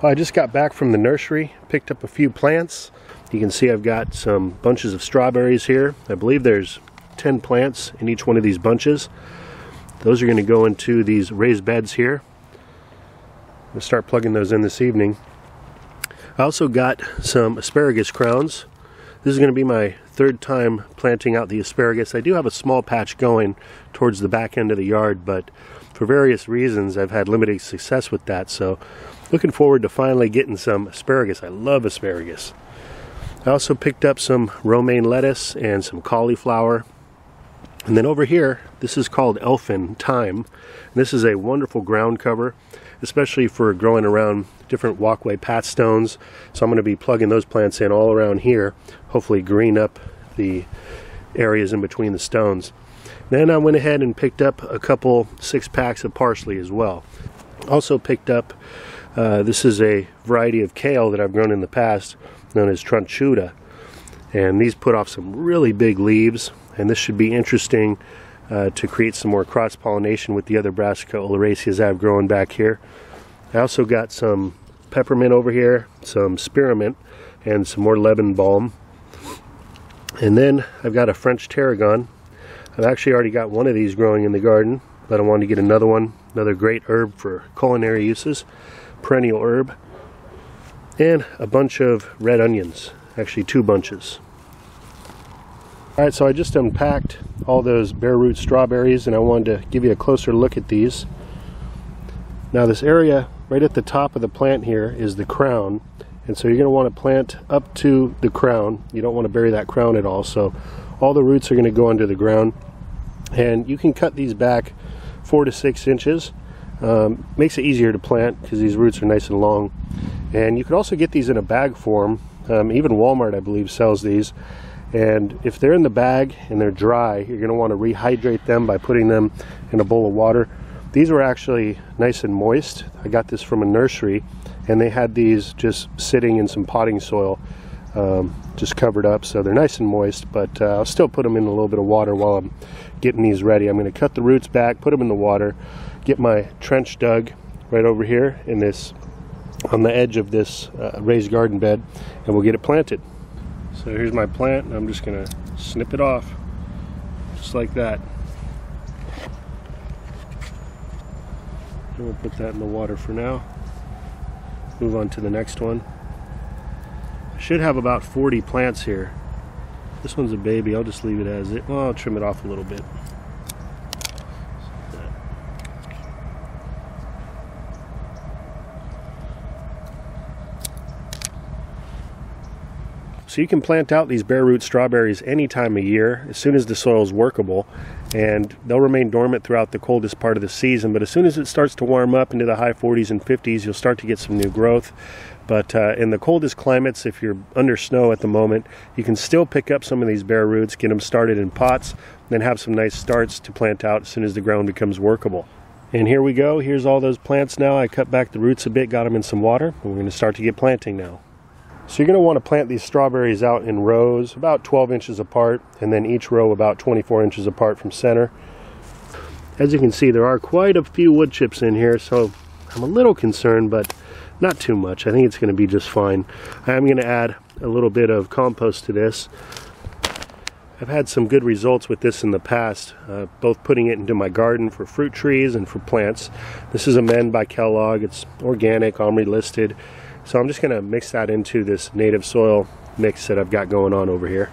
Well, I just got back from the nursery, picked up a few plants. You can see I've got some bunches of strawberries here. I believe there's 10 plants in each one of these bunches. Those are going to go into these raised beds here. I'm going to start plugging those in this evening. I also got some asparagus crowns. This is going to be my third time planting out the asparagus. I do have a small patch going towards the back end of the yard, but for various reasons I've had limited success with that, so looking forward to finally getting some asparagus. I love asparagus. I also picked up some romaine lettuce and some cauliflower. And then over here, this is called elfin thyme. This is a wonderful ground cover, especially for growing around different walkway path stones. So I'm going to be plugging those plants in all around here, hopefully green up the areas in between the stones. Then I went ahead and picked up a couple 6-packs of parsley as well. Also picked up, this is a variety of kale that I've grown in the past, known as Tranchuda. And these put off some really big leaves, and this should be interesting to create some more cross-pollination with the other Brassica oleracea I've grown back here. I also got some peppermint over here, some spearmint, and some more lemon balm. And then I've got a French tarragon. I've actually already got one of these growing in the garden, but I wanted to get another one, another great herb for culinary uses, perennial herb, and a bunch of red onions, actually 2 bunches. Alright, so I just unpacked all those bare root strawberries, and I wanted to give you a closer look at these. Now this area right at the top of the plant here is the crown, and so you're going to want to plant up to the crown. You don't want to bury that crown at all, so all the roots are going to go under the ground. And you can cut these back 4 to 6 inches. Makes it easier to plant because these roots are nice and long. And you can also get these in a bag form. Even Walmart, I believe, sells these. And if they're in the bag and they're dry, you're going to want to rehydrate them by putting them in a bowl of water. These were actually nice and moist. I got this from a nursery, and they had these just sitting in some potting soil, just covered up, so they're nice and moist, but I'll still put them in a little bit of water while I'm getting these ready. I'm going to cut the roots back, put them in the water, get my trench dug right over here in this, on the edge of this raised garden bed, and we'll get it planted. So here's my plant, and I'm just going to snip it off, just like that. And we'll put that in the water for now. Move on to the next one. I should have about 40 plants here. This one's a baby, I'll just leave it as it. Well, I'll trim it off a little bit. So you can plant out these bare root strawberries any time of year, as soon as the soil is workable, and they'll remain dormant throughout the coldest part of the season, but as soon as it starts to warm up into the high 40s and 50s, you'll start to get some new growth. But in the coldest climates, if you're under snow at the moment, you can still pick up some of these bare roots, get them started in pots, then have some nice starts to plant out as soon as the ground becomes workable. And here we go, here's all those plants now. I cut back the roots a bit, got them in some water, and we're going to start to get planting now. So you're going to want to plant these strawberries out in rows, about 12 inches apart, and then each row about 24 inches apart from center. As you can see, there are quite a few wood chips in here, so I'm a little concerned, but not too much. I think it's going to be just fine. I am going to add a little bit of compost to this. I've had some good results with this in the past, both putting it into my garden for fruit trees and for plants. This is Amend by Kellogg. It's organic, OMRI listed. So I'm just going to mix that into this native soil mix that I've got going on over here.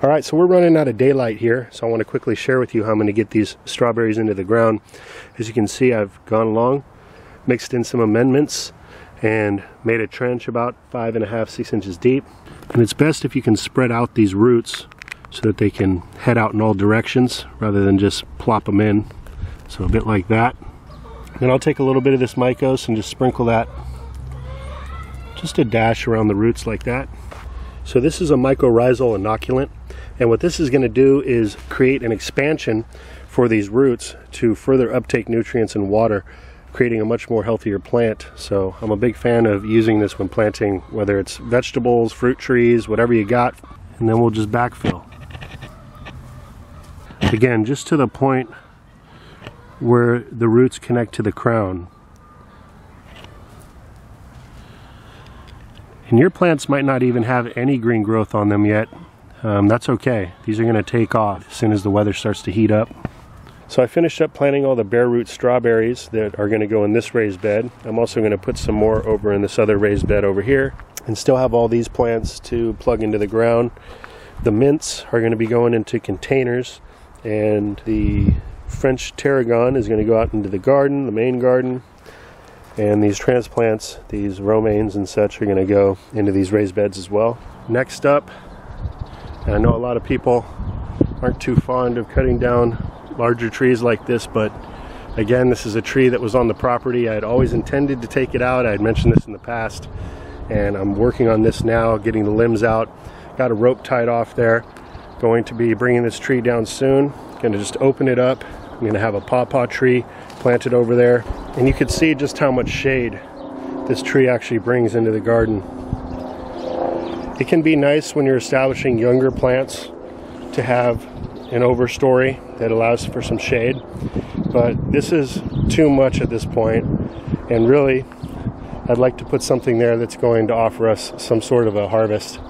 Alright, so we're running out of daylight here, so I want to quickly share with you how I'm going to get these strawberries into the ground. As you can see, I've gone along, mixed in some amendments, and made a trench about 5.5, 6 inches deep. And it's best if you can spread out these roots so that they can head out in all directions rather than just plop them in. So a bit like that. Then I'll take a little bit of this Mycos and just sprinkle that, just a dash around the roots like that. So this is a mycorrhizal inoculant, and what this is going to do is create an expansion for these roots to further uptake nutrients and water, creating a much more healthier plant. So I'm a big fan of using this when planting, whether it's vegetables, fruit trees, whatever you got, and then we'll just backfill. Again, just to the point where the roots connect to the crown. And your plants might not even have any green growth on them yet. That's okay. These are going to take off as soon as the weather starts to heat up. So I finished up planting all the bare root strawberries that are going to go in this raised bed. I'm also going to put some more over in this other raised bed over here, and still have all these plants to plug into the ground. The mints are going to be going into containers, and the French tarragon is going to go out into the garden, the main garden, and these transplants, these romaines and such, are going to go into these raised beds as well. Next up, I know a lot of people aren't too fond of cutting down larger trees like this, but again, this is a tree that was on the property. I had always intended to take it out. I had mentioned this in the past, and I'm working on this now, getting the limbs out. Got a rope tied off there. Going to be bringing this tree down soon. Going to just open it up. I'm going to have a pawpaw tree planted over there, and you can see just how much shade this tree actually brings into the garden. It can be nice when you're establishing younger plants to have an overstory that allows for some shade, but this is too much at this point, and really I'd like to put something there that's going to offer us some sort of a harvest.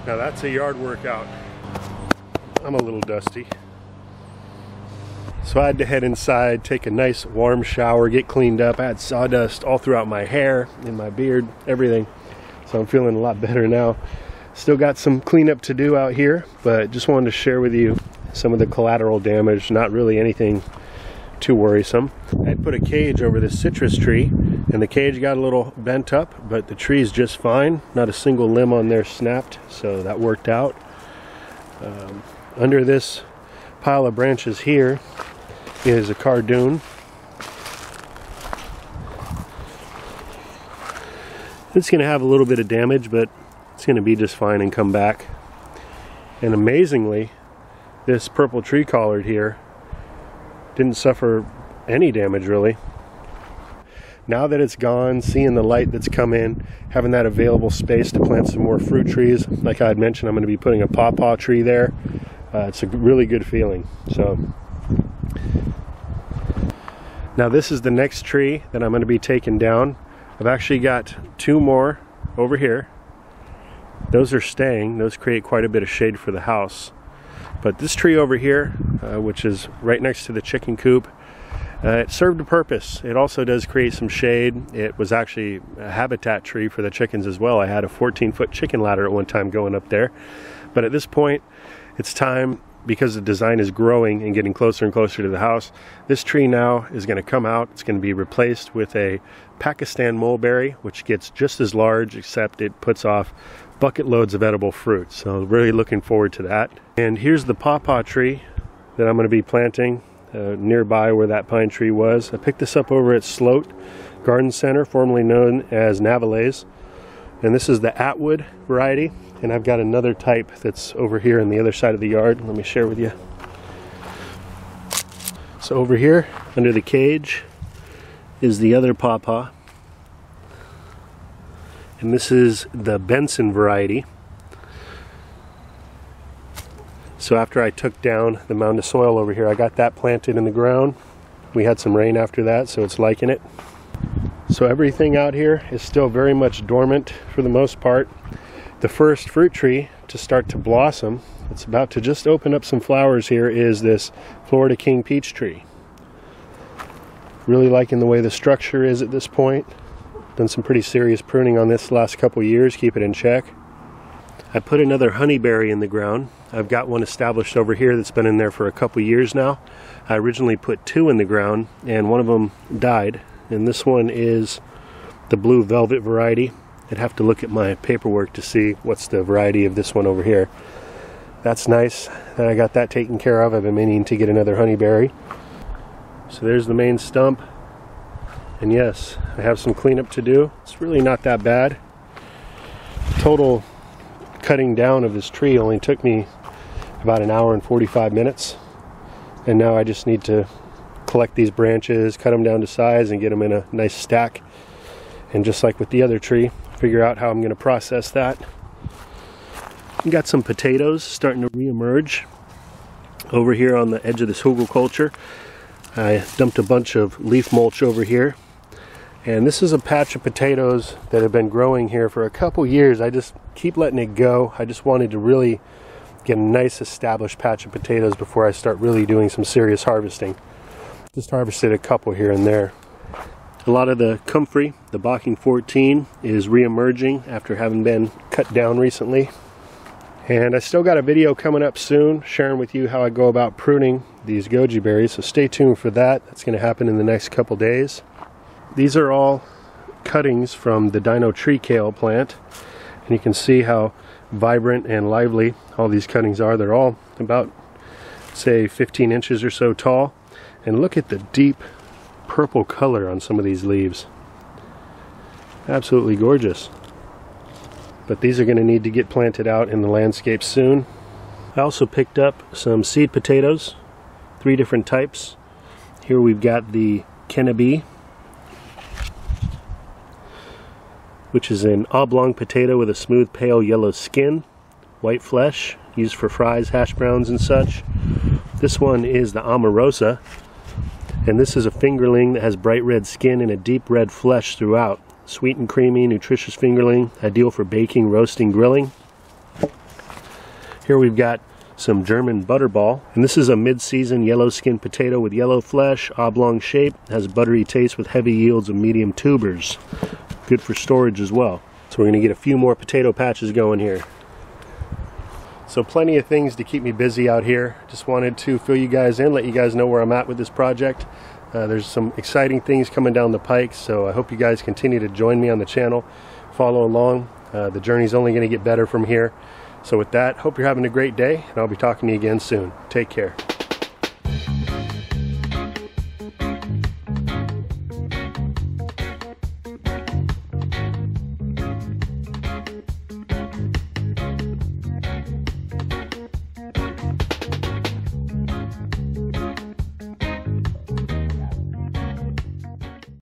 Now that's a yard workout. I'm a little dusty. So I had to head inside, take a nice warm shower, get cleaned up. I had sawdust all throughout my hair, in my beard, everything. So I'm feeling a lot better now. Still got some cleanup to do out here, but just wanted to share with you some of the collateral damage, not really anything too worrisome. I put a cage over this citrus tree, and the cage got a little bent up, but the tree's just fine. Not a single limb on there snapped, so that worked out. Under this pile of branches here is a cardoon. It's going to have a little bit of damage, but it's going to be just fine and come back. And amazingly, this purple tree collard here didn't suffer any damage really. Now that it's gone, seeing the light that's come in, having that available space to plant some more fruit trees, like I had mentioned, I'm going to be putting a pawpaw tree there. It's a really good feeling. So now this is the next tree that I'm going to be taking down. I've actually got two more over here. Those are staying. Those create quite a bit of shade for the house. But this tree over here, which is right next to the chicken coop, It served a purpose. It also does create some shade. It was actually a habitat tree for the chickens as well. I had a 14-foot chicken ladder at one time going up there. But at this point, it's time, because the design is growing and getting closer and closer to the house, this tree now is going to come out. It's going to be replaced with a Pakistan mulberry, which gets just as large, except it puts off bucket loads of edible fruit. So really looking forward to that. And here's the pawpaw tree that I'm going to be planting nearby where that pine tree was. I picked this up over at Sloat Garden Center, formerly known as Navalays. And this is the Atwood variety. And I've got another type that's over here on the other side of the yard. Let me share with you. So over here, under the cage, is the other pawpaw. And this is the Benson variety. So after I took down the mound of soil over here, I got that planted in the ground. We had some rain after that, so it's liking it. So everything out here is still very much dormant for the most part. The first fruit tree to start to blossom, it's about to just open up some flowers here, is this Florida King peach tree. Really liking the way the structure is at this point. Done some pretty serious pruning on this the last couple years, keep it in check. I put another honeyberry in the ground. I've got one established over here that's been in there for a couple years now. I originally put two in the ground and one of them died. And this one is the blue velvet variety. I'd have to look at my paperwork to see what's the variety of this one over here. That's nice that I got that taken care of. I've been meaning to get another honeyberry. So there's the main stump. And yes, I have some cleanup to do. It's really not that bad. Total cutting down of this tree only took me about an hour and 45 minutes. And now I just need to collect these branches, cut them down to size, and get them in a nice stack. And just like with the other tree, figure out how I'm going to process that. Got some potatoes starting to re-emerge over here on the edge of this hugelkultur. I dumped a bunch of leaf mulch over here, and this is a patch of potatoes that have been growing here for a couple years. I just keep letting it go. I just wanted to really get a nice established patch of potatoes before I start really doing some serious harvesting. Just harvested a couple here and there. A lot of the comfrey, the Bocking 14, is re-emerging after having been cut down recently. And I still got a video coming up soon sharing with you how I go about pruning these goji berries, so stay tuned for that. That's going to happen in the next couple days. These are all cuttings from the Dino tree kale plant, and you can see how vibrant and lively all these cuttings are. They're all about, say, 15 inches or so tall. And look at the deep purple color on some of these leaves. Absolutely gorgeous. But these are going to need to get planted out in the landscape soon. I also picked up some seed potatoes, 3 different types. Here we've got the Kennebec, which is an oblong potato with a smooth pale yellow skin, white flesh, used for fries, hash browns and such. This one is the Amorosa, and this is a fingerling that has bright red skin and a deep red flesh throughout. Sweet and creamy, nutritious fingerling, ideal for baking, roasting, grilling. Here we've got some German butterball, and this is a mid-season yellow skin potato with yellow flesh, oblong shape, has a buttery taste with heavy yields of medium tubers. Good for storage as well. So we're going to get a few more potato patches going here. So plenty of things to keep me busy out here. Just wanted to fill you guys in, let you guys know where I'm at with this project. There's some exciting things coming down the pike, so I hope you guys continue to join me on the channel, follow along. The journey's only going to get better from here. So with that, hope you're having a great day, and I'll be talking to you again soon. Take care.